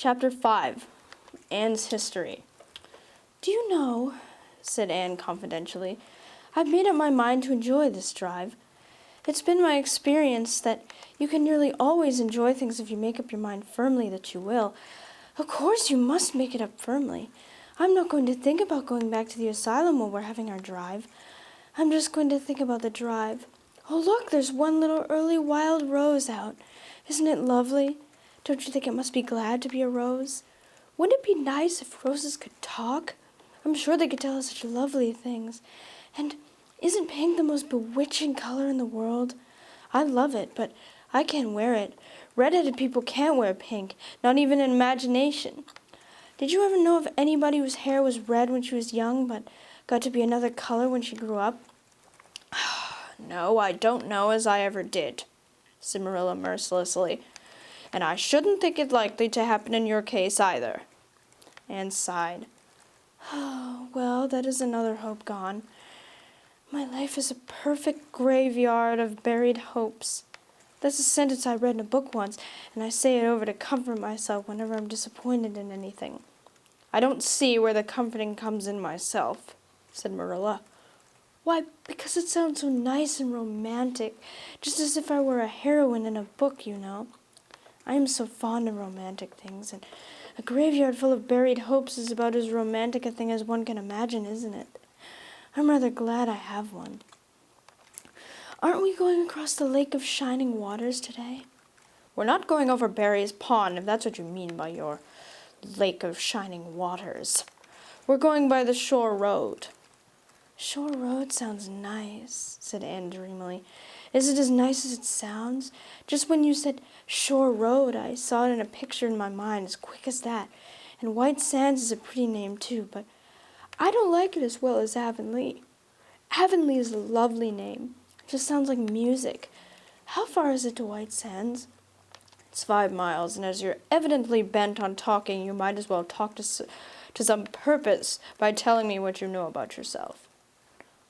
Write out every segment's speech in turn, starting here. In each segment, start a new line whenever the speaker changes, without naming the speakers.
Chapter 5. Anne's History. "Do you know," said Anne confidentially, "I've made up my mind to enjoy this drive. It's been my experience that you can nearly always enjoy things if you make up your mind firmly that you will. Of course you must make it up firmly. I'm not going to think about going back to the asylum while we're having our drive. I'm just going to think about the drive. Oh, look, there's one little early wild rose out. Isn't it lovely? Don't you think it must be glad to be a rose? Wouldn't it be nice if roses could talk? I'm sure they could tell us such lovely things. And isn't pink the most bewitching color in the world? I love it, but I can't wear it. Red-headed people can't wear pink, not even in imagination. Did you ever know of anybody whose hair was red when she was young, but got to be another color when she grew up?" "No, I don't know as I ever did," said Marilla mercilessly. "And I shouldn't think it likely to happen in your case either." Anne sighed. "Oh, well, that is another hope gone. My life is a perfect graveyard of buried hopes. That's a sentence I read in a book once, and I say it over to comfort myself whenever I'm disappointed in anything." "I don't see where the comforting comes in myself," said Marilla. "Why, because it sounds so nice and romantic, just as if I were a heroine in a book, you know. I am so fond of romantic things, and a graveyard full of buried hopes is about as romantic a thing as one can imagine, isn't it? I'm rather glad I have one. Aren't we going across the Lake of Shining Waters today?" "We're not going over Barry's Pond, if that's what you mean by your Lake of Shining Waters. We're going by the shore road." "Shore road sounds nice," said Anne dreamily. "Is it as nice as it sounds? Just when you said shore road, I saw it in a picture in my mind as quick as that. And White Sands is a pretty name too, but I don't like it as well as Avonlea. Avonlea is a lovely name. It just sounds like music. How far is it to White Sands?" "It's 5 miles, and as you're evidently bent on talking, you might as well talk to some purpose by telling me what you know about yourself."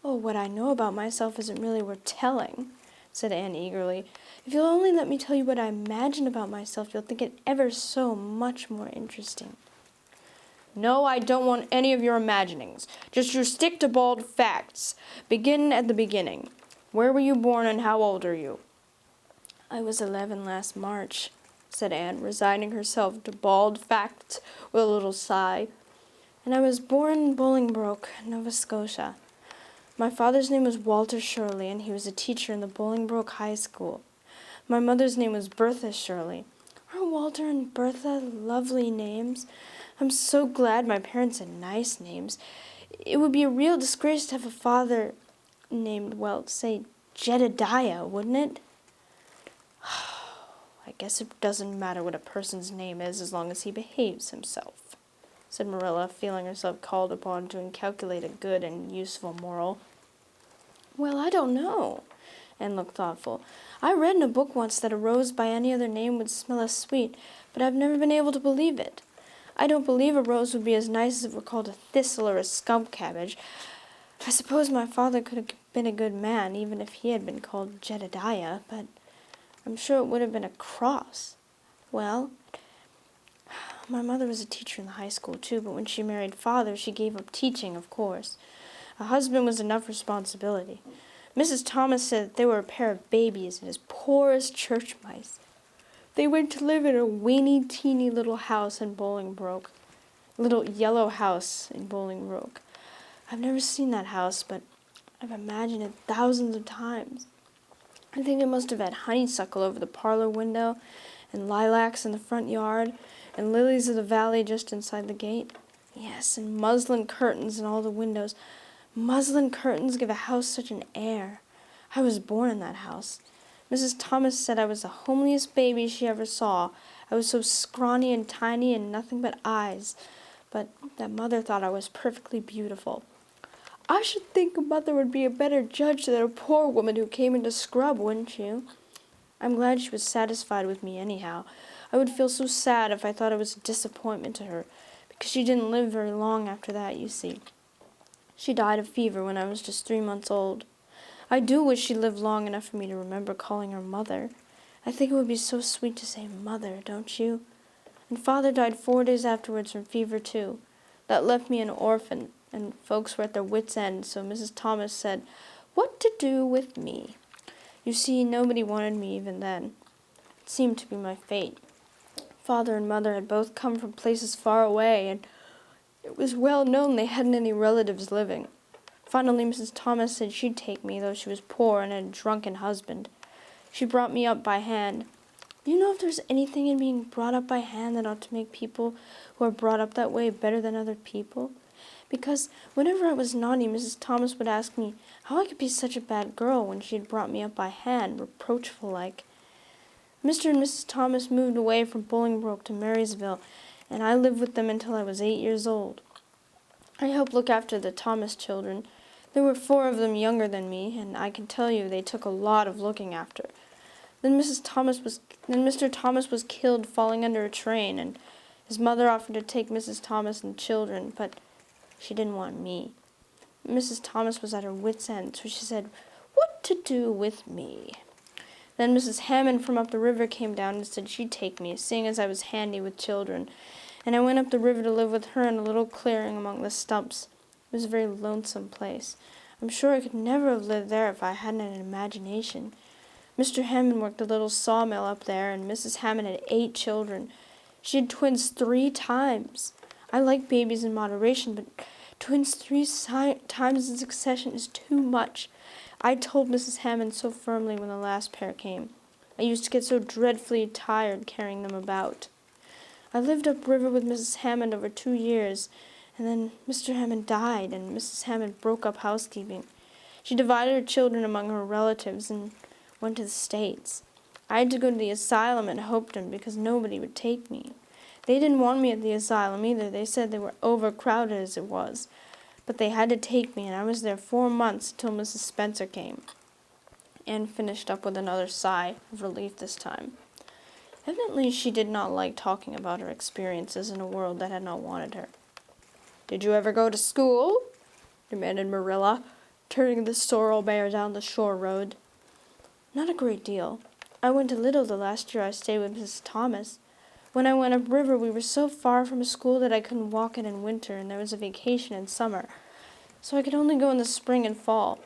"Oh, what I know about myself isn't really worth telling," said Anne eagerly. "If you'll only let me tell you what I imagine about myself, you'll think it ever so much more interesting." "No, I don't want any of your imaginings. Just you stick to bald facts. Begin at the beginning. Where were you born and how old are you?" "I was 11 last March," said Anne, resigning herself to bald facts with a little sigh. "And I was born in Bolingbroke, Nova Scotia. My father's name was Walter Shirley, and he was a teacher in the Bolingbroke High School. My mother's name was Bertha Shirley. Aren't Walter and Bertha lovely names? I'm so glad my parents had nice names. It would be a real disgrace to have a father named, well, say, Jedediah, wouldn't it?" "I guess it doesn't matter what a person's name is as long as he behaves himself," said Marilla, feeling herself called upon to inculcate a good and useful moral. "Well, I don't know." Anne looked thoughtful. "I read in a book once that a rose by any other name would smell as sweet, but I've never been able to believe it. I don't believe a rose would be as nice as if it were called a thistle or a skunk cabbage. I suppose my father could have been a good man, even if he had been called Jedediah, but I'm sure it would have been a cross. Well, my mother was a teacher in the high school too, but when she married father, she gave up teaching, of course. A husband was enough responsibility. Mrs. Thomas said that they were a pair of babies and as poor as church mice. They went to live in a weeny-teeny little house in Bolingbroke. Little yellow house in Bolingbroke. I've never seen that house, but I've imagined it thousands of times. I think it must have had honeysuckle over the parlor window, and lilacs in the front yard, and lilies of the valley just inside the gate. Yes, and muslin curtains in all the windows. Muslin curtains give a house such an air. I was born in that house. Mrs. Thomas said I was the homeliest baby she ever saw. I was so scrawny and tiny and nothing but eyes. But that mother thought I was perfectly beautiful. I should think a mother would be a better judge than a poor woman who came into scrub, wouldn't you? I'm glad she was satisfied with me anyhow. I would feel so sad if I thought I was a disappointment to her, because she didn't live very long after that, you see. She died of fever when I was just 3 months old. I do wish she lived long enough for me to remember calling her mother. I think it would be so sweet to say mother, don't you? And Father died 4 days afterwards from fever too. That left me an orphan, and folks were at their wits' end, so Mrs. Thomas said, what to do with me? You see, nobody wanted me even then. It seemed to be my fate. Father and Mother had both come from places far away, and it was well known they hadn't any relatives living. Finally, Mrs. Thomas said she'd take me, though she was poor and had a drunken husband. She brought me up by hand. Do you know if there's anything in being brought up by hand that ought to make people who are brought up that way better than other people? Because whenever I was naughty, Mrs. Thomas would ask me how I could be such a bad girl when she had brought me up by hand, reproachful-like. Mr. and Mrs. Thomas moved away from Bolingbroke to Marysville, and I lived with them until I was 8 years old. I helped look after the Thomas children. There were 4 of them younger than me, and I can tell you they took a lot of looking after. Then Mr. Thomas was killed falling under a train, and his mother offered to take Mrs. Thomas and the children, but she didn't want me. Mrs. Thomas was at her wits' end, so she said, what to do with me? Then Mrs. Hammond from up the river came down and said she'd take me, seeing as I was handy with children, and I went up the river to live with her in a little clearing among the stumps. It was a very lonesome place. I'm sure I could never have lived there if I hadn't an imagination. Mr. Hammond worked a little sawmill up there, and Mrs. Hammond had 8 children. She had twins 3 times. I like babies in moderation, but twins 3 times in succession is too much. I told Mrs. Hammond so firmly when the last pair came. I used to get so dreadfully tired carrying them about. I lived upriver with Mrs. Hammond over 2 years, and then Mr. Hammond died, and Mrs. Hammond broke up housekeeping. She divided her children among her relatives and went to the States. I had to go to the asylum at Hopeton because nobody would take me. They didn't want me at the asylum either. They said they were overcrowded as it was. But they had to take me, and I was there 4 months till Mrs. Spencer came. Anne finished up with another sigh of relief this time. Evidently she did not like talking about her experiences in a world that had not wanted her. Did you ever go to school? Demanded Marilla, turning the sorrel mare down the shore road. Not a great deal. I went a little the last year I stayed with Mrs. Thomas. When I went upriver, we were so far from a school that I couldn't walk it in winter, and there was a vacation in summer, so I could only go in the spring and fall.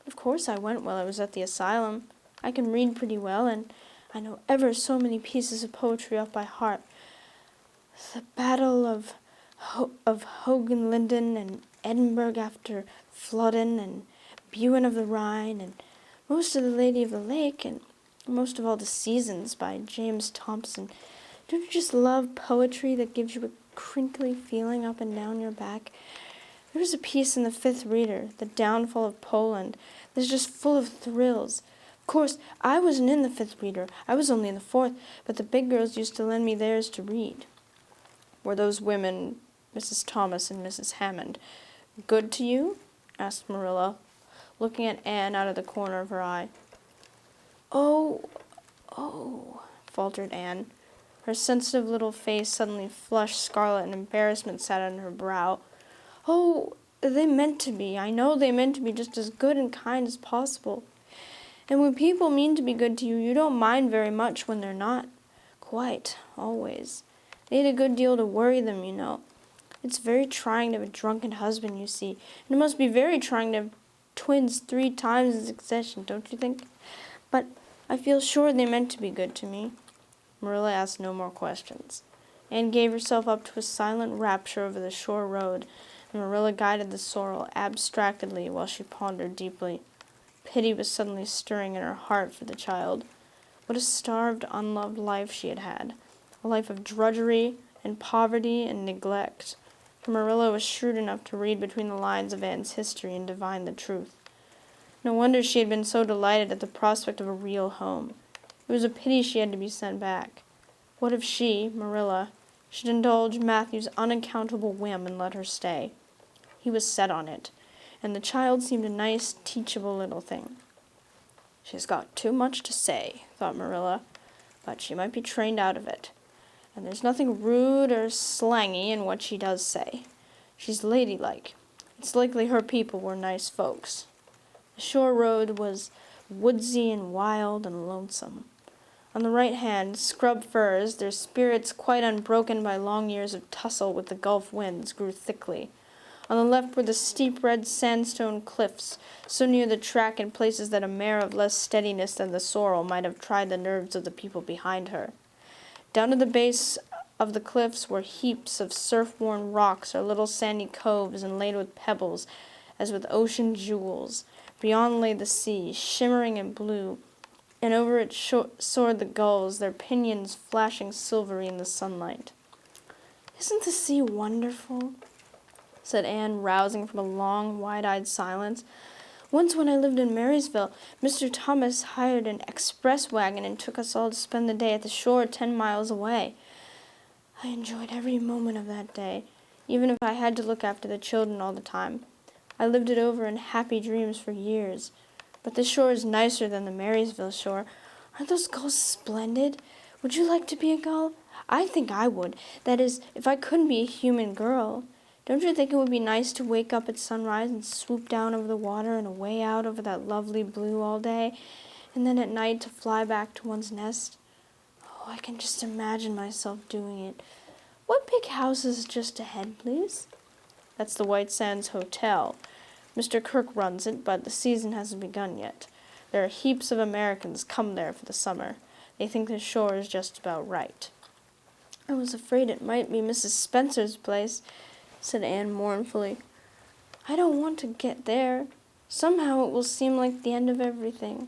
Of course I went while I was at the asylum. I can read pretty well, and I know ever so many pieces of poetry off by heart. The Battle of Hohenlinden, and Edinburgh after Flodden, and Buin of the Rhine, and most of The Lady of the Lake, and most of all The Seasons by James Thompson. Don't you just love poetry that gives you a crinkly feeling up and down your back? There was a piece in the 5th Reader, The Downfall of Poland, that's just full of thrills. Of course, I wasn't in the 5th Reader. I was only in the 4th, but the big girls used to lend me theirs to read. Were those women, Mrs. Thomas and Mrs. Hammond, good to you? Asked Marilla, looking at Anne out of the corner of her eye. Oh, faltered Anne. Her sensitive little face suddenly flushed scarlet and embarrassment sat on her brow. Oh, they meant to be. I know they meant to be just as good and kind as possible. And when people mean to be good to you, you don't mind very much when they're not. Quite, always. They had a good deal to worry them, you know. It's very trying to have a drunken husband, you see. And it must be very trying to have twins 3 times in succession, don't you think? But I feel sure they meant to be good to me. Marilla asked no more questions. Anne gave herself up to a silent rapture over the shore road, and Marilla guided the sorrel abstractedly while she pondered deeply. Pity was suddenly stirring in her heart for the child. What a starved, unloved life she had had. A life of drudgery and poverty and neglect. For Marilla was shrewd enough to read between the lines of Anne's history and divine the truth. No wonder she had been so delighted at the prospect of a real home. It was a pity she had to be sent back. What if she, Marilla, should indulge Matthew's unaccountable whim and let her stay? He was set on it, and the child seemed a nice, teachable little thing. She's got too much to say, thought Marilla, but she might be trained out of it. And there's nothing rude or slangy in what she does say. She's ladylike. It's likely her people were nice folks. The shore road was woodsy and wild and lonesome. On the right hand, scrub firs, their spirits quite unbroken by long years of tussle with the Gulf winds, grew thickly. On the left were the steep red sandstone cliffs, so near the track in places that a mare of less steadiness than the sorrel might have tried the nerves of the people behind her. Down to the base of the cliffs were heaps of surf-worn rocks or little sandy coves inlaid with pebbles as with ocean jewels. Beyond lay the sea, shimmering in blue, and over it soared the gulls, their pinions flashing silvery in the sunlight. "Isn't the sea wonderful?" said Anne, rousing from a long, wide-eyed silence. "Once when I lived in Marysville, Mr. Thomas hired an express wagon and took us all to spend the day at the shore 10 miles away. I enjoyed every moment of that day, even if I had to look after the children all the time. I lived it over in happy dreams for years. But the shore is nicer than the Marysville shore. Aren't those gulls splendid? Would you like to be a gull? I think I would. That is, if I couldn't be a human girl. Don't you think it would be nice to wake up at sunrise and swoop down over the water and away out over that lovely blue all day, and then at night to fly back to one's nest? Oh, I can just imagine myself doing it. What big house is just ahead, please?" "That's the White Sands Hotel. Mr. Kirk runs it, but the season hasn't begun yet. There are heaps of Americans come there for the summer. They think the shore is just about right." "I was afraid it might be Mrs. Spencer's place," said Anne mournfully. "I don't want to get there. Somehow it will seem like the end of everything."